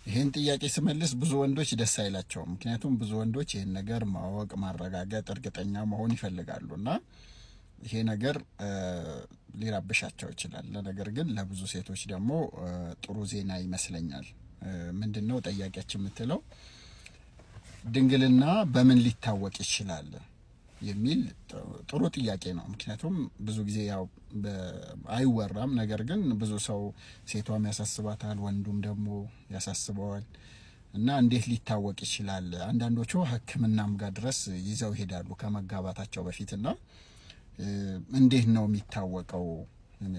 ይሄን ጥያቄ ስመልስ ብዙ ወንዶች ደስ አይላቸውም። ምክንያቱም ብዙ ወንዶች ይሄን ነገር ማወቅ ማረጋገጥ እርግጠኛ መሆን ይፈልጋሉና ይሄ ነገር ሊራብሻቸው ይችላል። ነገር ግን ለብዙ ሴቶች ደግሞ ጥሩ ዜና ይመስለኛል። ምንድነው ጠያቂያችን የምትለው ድንግልና በምን ሊታወቅ ይችላል የሚል ጥሩ ጥያቄ ነው። ምክንያቱም ብዙ ጊዜ ያው አይወራም፣ ነገር ግን ብዙ ሰው ሴቷም ያሳስባታል፣ ወንዱም ደግሞ ያሳስበዋል። እና እንዴት ሊታወቅ ይችላል? አንዳንዶቹ ሕክምናም ጋር ድረስ ይዘው ይሄዳሉ ከመጋባታቸው በፊትና እንዴት ነው የሚታወቀው?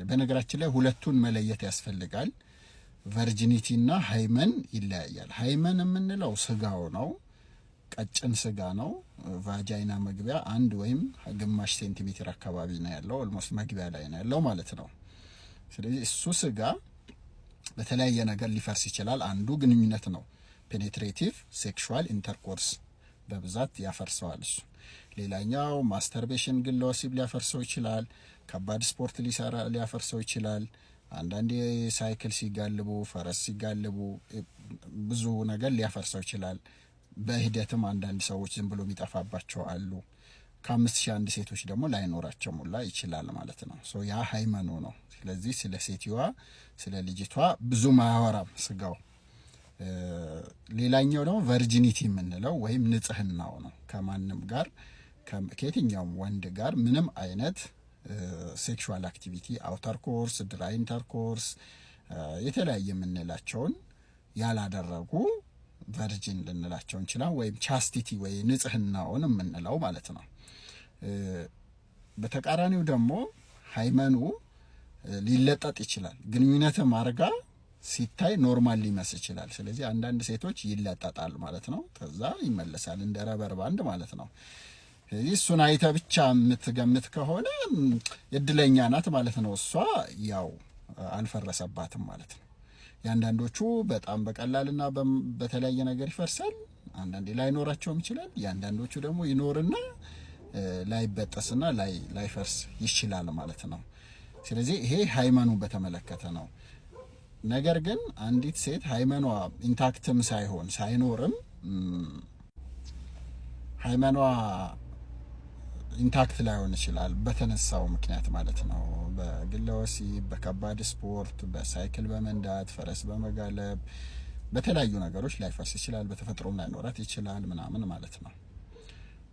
በነገራችን ላይ ሁለቱን መለየት ያስፈልጋል። ቨርጂኒቲ እና ሃይመን ይለያያል። ሃይመን የምንለው ስጋው ነው፣ ቀጭን ስጋ ነው። ቫጃይና መግቢያ 1 ወይም ግማሽ ሴንቲሜትር አካባቢ ነው ያለው፣ ኦልሞስት መግቢያ ላይ ነው ያለው ማለት ነው። ስለዚህ እሱ ስጋ በተለያየ ነገር ሊፈርስ ይችላል። አንዱ ግንኙነት ነው፣ ፔኔትሬቲቭ ሴክሹዋል ኢንተርኮርስ በብዛት ያፈርሰዋል እሱ። ሌላኛው ማስተርቤሽን ግለ ወሲብ ሊያፈርሰው ይችላል። ከባድ ስፖርት ሊያፈርሰው ይችላል። አንዳንዴ ሳይክል ሲጋልቡ፣ ፈረስ ሲጋልቡ ብዙ ነገር ሊያፈርሰው ይችላል። በሂደትም አንዳንድ ሰዎች ዝም ብሎ የሚጠፋባቸው አሉ። ከ5001 ሴቶች ደግሞ ላይኖራቸው ሙላ ይችላል ማለት ነው። ሶ ያ ሃይመኑ ነው። ስለዚህ ስለ ሴትዋ ስለ ልጅቷ ብዙ ማያወራም ስጋው። ሌላኛው ደግሞ ቨርጂኒቲ የምንለው ወይም ንጽህናው ነው። ከማንም ጋር ከየትኛውም ወንድ ጋር ምንም አይነት ሴክሹዋል አክቲቪቲ አውተር ኮርስ፣ ድራይ ኢንተርኮርስ የተለያየ የምንላቸውን ያላደረጉ ቨርጂን ልንላቸው እንችላለን። ወይም ቻስቲቲ ወይ ንጽህናውን የምንለው ማለት ነው። በተቃራኒው ደግሞ ሃይመኑ ሊለጠጥ ይችላል። ግንኙነትም አርጋ ሲታይ ኖርማል ሊመስል ይችላል። ስለዚህ አንዳንድ ሴቶች ይለጠጣል ማለት ነው፣ ከዛ ይመለሳል እንደ ረበር ባንድ ማለት ነው። ስለዚህ እሱን አይተ ብቻ የምትገምት ከሆነ እድለኛ ናት ማለት ነው። እሷ ያው አልፈረሰባትም ማለት ነው። ያንዳንዶቹ በጣም በቀላልና በተለያየ ነገር ይፈርሳል። አንዳንዴ ላይኖራቸውም ይችላል። ያንዳንዶቹ ደግሞ ይኖርና ላይበጠስና ላይፈርስ ይችላል ማለት ነው። ስለዚህ ይሄ ሃይመኑ በተመለከተ ነው። ነገር ግን አንዲት ሴት ሃይመኗ ኢንታክትም ሳይኖርም ሃይመኗ ኢንታክት ላይሆን ይችላል በተነሳው ምክንያት ማለት ነው። በግለ ወሲብ፣ በከባድ ስፖርት፣ በሳይክል በመንዳት፣ ፈረስ በመጋለብ በተለያዩ ነገሮች ላይፈርስ ይችላል። በተፈጥሮም ላይኖራት ይችላል ምናምን ማለት ነው።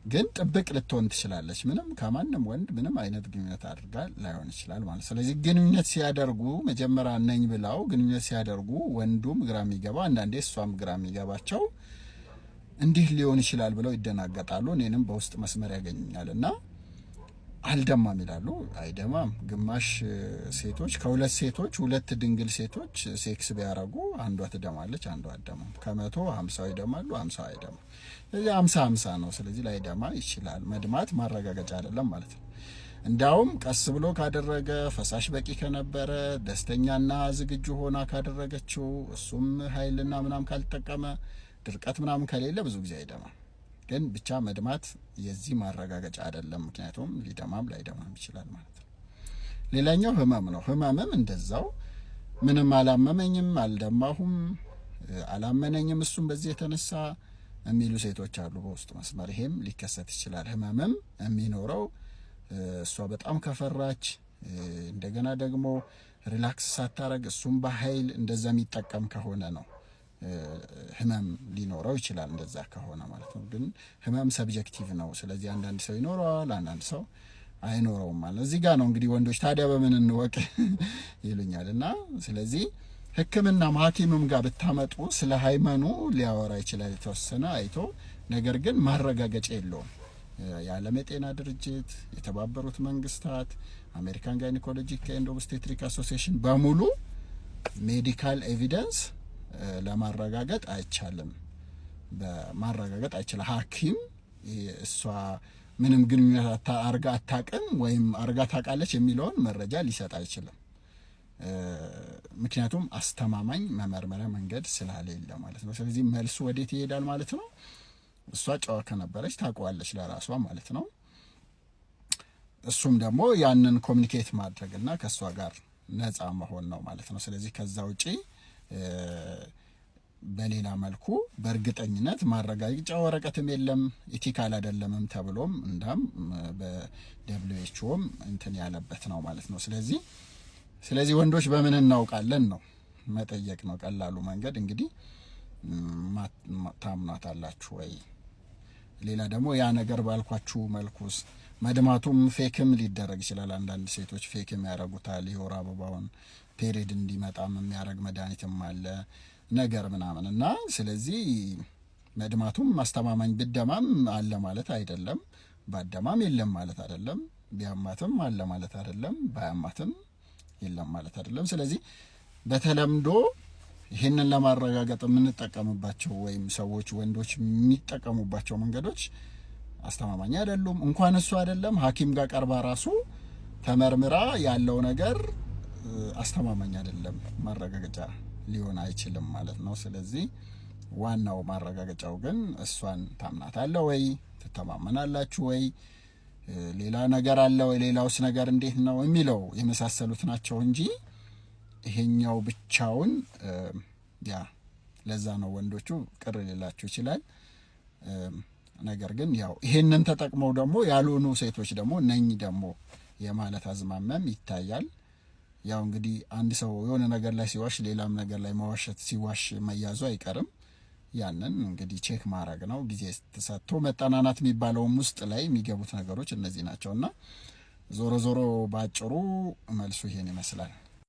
ግን ጥብቅ ልትሆን ትችላለች። ምንም ከማንም ወንድ ምንም አይነት ግንኙነት አድርጋ ላይሆን ይችላል ማለት። ስለዚህ ግንኙነት ሲያደርጉ መጀመሪያ ነኝ ብለው ግንኙነት ሲያደርጉ ወንዱም ግራ የሚገባ አንዳንዴ እሷም ግራ የሚገባቸው እንዲህ ሊሆን ይችላል ብለው ይደናገጣሉ። እኔንም በውስጥ መስመር ያገኙኛልና አልደማም ይላሉ። አይደማም። ግማሽ ሴቶች ከሁለት ሴቶች ሁለት ድንግል ሴቶች ሴክስ ቢያረጉ አንዷ ትደማለች፣ አንዷ አትደማም። ከመቶ 50 ይደማሉ፣ 50 አይደማም። ስለዚህ 50-50 ነው። ስለዚህ ላይ ደማ ይችላል። መድማት ማረጋገጫ አይደለም ማለት ነው። እንዳውም ቀስ ብሎ ካደረገ፣ ፈሳሽ በቂ ከነበረ፣ ደስተኛና ዝግጁ ሆና ካደረገችው፣ እሱም ኃይልና ምናም ካልተጠቀመ፣ ድርቀት ምናምን ከሌለ ብዙ ጊዜ አይደማም። ግን ብቻ መድማት የዚህ ማረጋገጫ አይደለም። ምክንያቱም ሊደማም ላይደማም ይችላል ማለት ነው። ሌላኛው ህመም ነው። ህመምም እንደዛው ምንም አላመመኝም፣ አልደማሁም፣ አላመነኝም እሱም በዚህ የተነሳ የሚሉ ሴቶች አሉ በውስጥ መስመር። ይሄም ሊከሰት ይችላል። ህመምም የሚኖረው እሷ በጣም ከፈራች፣ እንደገና ደግሞ ሪላክስ ሳታረግ እሱም በኃይል እንደዛ የሚጠቀም ከሆነ ነው ህመም ሊኖረው ይችላል። እንደዛ ከሆነ ማለት ነው። ግን ህመም ሰብጀክቲቭ ነው። ስለዚህ አንዳንድ ሰው ይኖረዋል፣ አንዳንድ ሰው አይኖረውም ማለት ነው። እዚህ ጋር ነው እንግዲህ ወንዶች ታዲያ በምን እንወቅ ይሉኛል። እና ስለዚህ ህክምናም ሐኪምም ጋር ብታመጡ ስለ ሃይመኑ ሊያወራ ይችላል የተወሰነ አይቶ፣ ነገር ግን ማረጋገጫ የለውም። የዓለም የጤና ድርጅት፣ የተባበሩት መንግስታት፣ አሜሪካን ጋይኒኮሎጂክ ኤንድ ኦብስቴትሪክ አሶሲዬሽን በሙሉ ሜዲካል ኤቪደንስ ለማረጋገጥ አይቻልም። በማረጋገጥ አይችልም። ሐኪም እሷ ምንም ግንኙነት አርጋ አታውቅም ወይም አርጋ ታውቃለች የሚለውን መረጃ ሊሰጥ አይችልም። ምክንያቱም አስተማማኝ መመርመሪያ መንገድ ስላሌለ ማለት ነው። ስለዚህ መልሱ ወዴት ይሄዳል ማለት ነው? እሷ ጨዋ ከነበረች ታውቀዋለች ለራሷ ማለት ነው። እሱም ደግሞ ያንን ኮሚኒኬት ማድረግና ከሷ ጋር ነፃ መሆን ነው ማለት ነው። ስለዚህ ከዛ ውጪ በሌላ መልኩ በእርግጠኝነት ማረጋገጫ ወረቀትም የለም ኢቲካል አይደለምም ተብሎም እንዳም በደብሊውኤችኦም እንትን ያለበት ነው ማለት ነው። ስለዚህ ወንዶች በምን እናውቃለን ነው መጠየቅ ነው ቀላሉ መንገድ። እንግዲህ ታምናታላችሁ ወይ? ሌላ ደግሞ ያ ነገር ባልኳችሁ መልኩስ መድማቱም ፌክም ሊደረግ ይችላል። አንዳንድ ሴቶች ፌክም ያደርጉታል። የወር አበባውን ፔሪድ እንዲመጣም የሚያደርግ መድኃኒትም አለ ነገር ምናምን እና ስለዚህ መድማቱም ማስተማማኝ ብደማም አለ ማለት አይደለም፣ ባደማም የለም ማለት አይደለም፣ ቢያማትም አለ ማለት አይደለም፣ ባያማትም የለም ማለት አይደለም። ስለዚህ በተለምዶ ይህንን ለማረጋገጥ የምንጠቀምባቸው ወይም ሰዎች ወንዶች የሚጠቀሙባቸው መንገዶች አስተማማኝ አይደሉም። እንኳን እሱ አይደለም ሐኪም ጋር ቀርባ ራሱ ተመርምራ ያለው ነገር አስተማማኝ አይደለም፣ ማረጋገጫ ሊሆን አይችልም ማለት ነው። ስለዚህ ዋናው ማረጋገጫው ግን እሷን ታምናታለህ ወይ፣ ትተማመናላችሁ ወይ፣ ሌላ ነገር አለ ወይ፣ ሌላውስ ነገር እንዴት ነው የሚለው የመሳሰሉት ናቸው እንጂ ይሄኛው ብቻውን ለዛ ነው ወንዶቹ ቅር ሊላችሁ ይችላል። ነገር ግን ያው ይሄንን ተጠቅመው ደግሞ ያልሆኑ ሴቶች ደግሞ ነኝ ደግሞ የማለት አዝማሚያም ይታያል። ያው እንግዲህ አንድ ሰው የሆነ ነገር ላይ ሲዋሽ ሌላም ነገር ላይ መዋሸት ሲዋሽ መያዙ አይቀርም። ያንን እንግዲህ ቼክ ማድረግ ነው፣ ጊዜ ተሰጥቶ መጠናናት የሚባለውም ውስጥ ላይ የሚገቡት ነገሮች እነዚህ ናቸውና ዞሮ ዞሮ ባጭሩ መልሱ ይሄን ይመስላል።